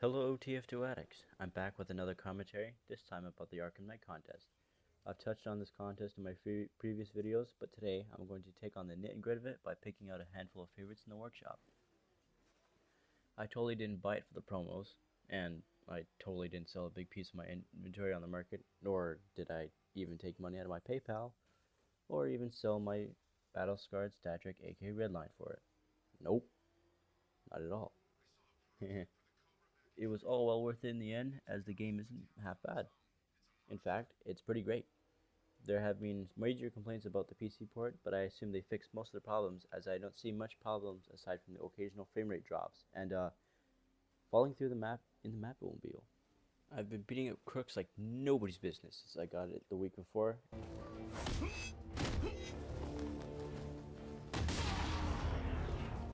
Hello TF2 addicts, I'm back with another commentary, this time about the Arkham Knight contest. I've touched on this contest in my previous videos, but today I'm going to take on the nit and grit of it by picking out a handful of favorites in the workshop. I totally didn't buy it for the promos, and I totally didn't sell a big piece of my inventory on the market, nor did I even take money out of my PayPal, or even sell my battle-scarred Statric AK Redline for it. Nope, not at all. It was all well worth it in the end, as the game isn't half bad. In fact, it's pretty great. There have been major complaints about the PC port, but I assume they fixed most of the problems, as I don't see much problems aside from the occasional frame rate drops and falling through the map in the Mapmobile. I've been beating up crooks like nobody's business since I got it the week before.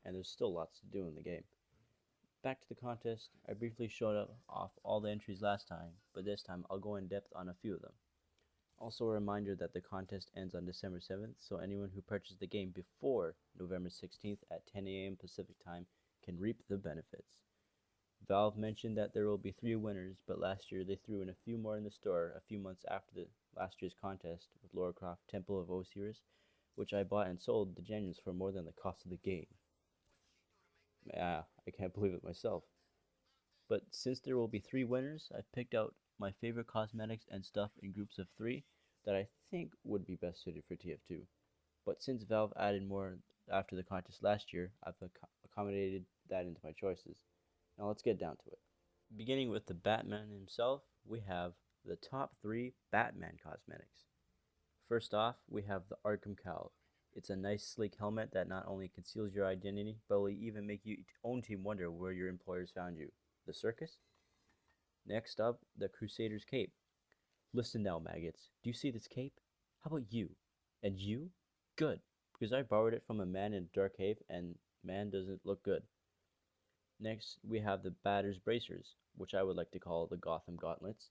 And there's still lots to do in the game. Back to the contest, I briefly showed off all the entries last time, but this time I'll go in depth on a few of them. Also a reminder that the contest ends on December 7th, so anyone who purchased the game before November 16th at 10 AM Pacific time can reap the benefits. Valve mentioned that there will be 3 winners, but last year they threw in a few more in the store a few months after last year's contest with Lara Croft Temple of Osiris, which I bought and sold the genuines for more than the cost of the game. I can't believe it myself. But since there will be 3 winners, I've picked out my favorite cosmetics and stuff in groups of 3 that I think would be best suited for TF2. But since Valve added more after the contest last year, I've accommodated that into my choices. Now let's get down to it. Beginning with the Batman himself, we have the top 3 Batman cosmetics. First off, we have the Arkham Cowl. It's a nice sleek helmet that not only conceals your identity, but will even make your own team wonder where your employers found you. The circus? Next up, the Crusader's cape. Listen now, maggots. Do you see this cape? How about you? And you? Good, because I borrowed it from a man in a dark cape, and man doesn't look good. Next, we have the Batter's bracers, which I would like to call the Gotham gauntlets.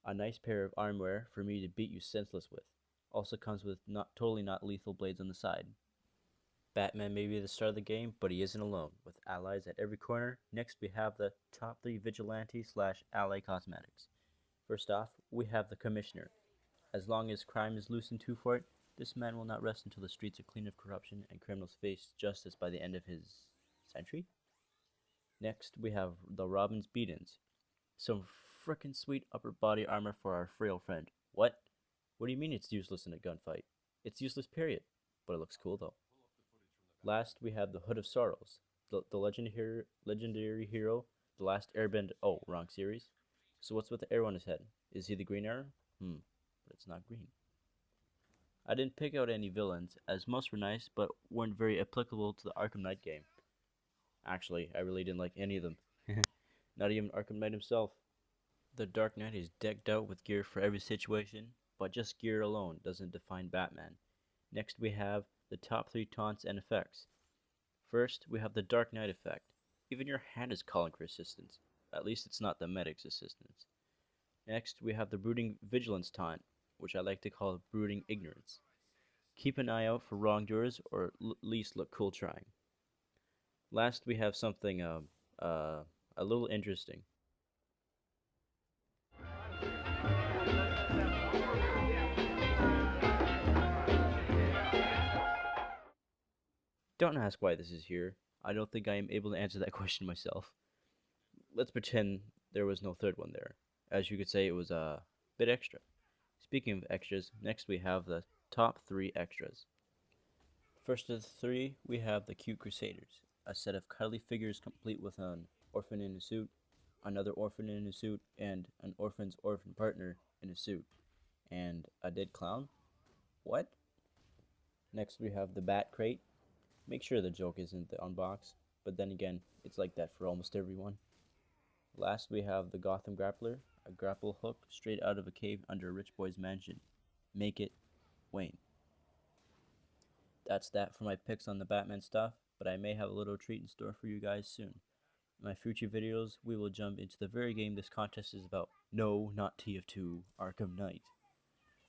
A nice pair of armwear for me to beat you senseless with. Also comes with totally not lethal blades on the side. Batman may be the star of the game, but he isn't alone, with allies at every corner. Next we have the top 3 vigilante / ally cosmetics. First off, we have the Commissioner. As long as crime is loose in Two Fort, this man will not rest until the streets are clean of corruption and criminals face justice by the end of his century. Next we have the Robin's Beatins. Some frickin' sweet upper body armor for our frail friend. What? What do you mean it's useless in a gunfight? It's useless, period. But it looks cool though. Last, we have the Hood of Sorrows, the legendary hero, the last airbender. Oh, wrong series. So what's with the arrow on his head? Is he the Green Arrow? But it's not green. I didn't pick out any villains, as most were nice, but weren't very applicable to the Arkham Knight game. Actually, I really didn't like any of them. Not even Arkham Knight himself. The Dark Knight is decked out with gear for every situation, but just gear alone doesn't define Batman. Next we have the top 3 taunts and effects. First, we have the Dark Knight effect. Even your hand is calling for assistance. At least it's not the medic's assistance. Next, we have the Brooding Vigilance taunt, which I like to call Brooding Ignorance. Keep an eye out for wrongdoers, or at least look cool trying. Last, we have something a little interesting. Don't ask why this is here. I don't think I am able to answer that question myself. Let's pretend there was no third one there. As you could say, it was a bit extra. Speaking of extras, next we have the top 3 extras. First of the 3, we have the Cute Crusaders, a set of cuddly figures complete with an orphan in a suit, another orphan in a suit, and an orphan's orphan partner in a suit, and a dead clown? What? Next we have the Bat Crate. Make sure the joke isn't the unbox, but then again, it's like that for almost everyone. Last we have the Gotham Grappler, a grapple hook straight out of a cave under a rich boy's mansion. Make it Wayne. That's that for my picks on the Batman stuff, but I may have a little treat in store for you guys soon. In my future videos, we will jump into the very game this contest is about. No, not TF2, Arkham Knight.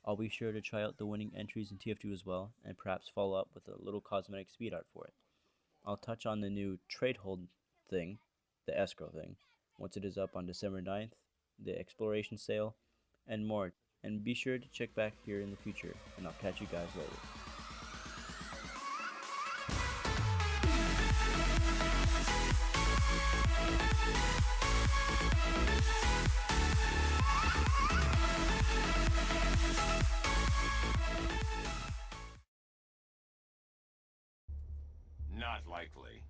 I'll be sure to try out the winning entries in TF2 as well, and perhaps follow up with a little cosmetic speed art for it. I'll touch on the new trade hold thing, the escrow thing, once it is up on December 9th, the exploration sale, and more. And be sure to check back here in the future, and I'll catch you guys later. Not likely.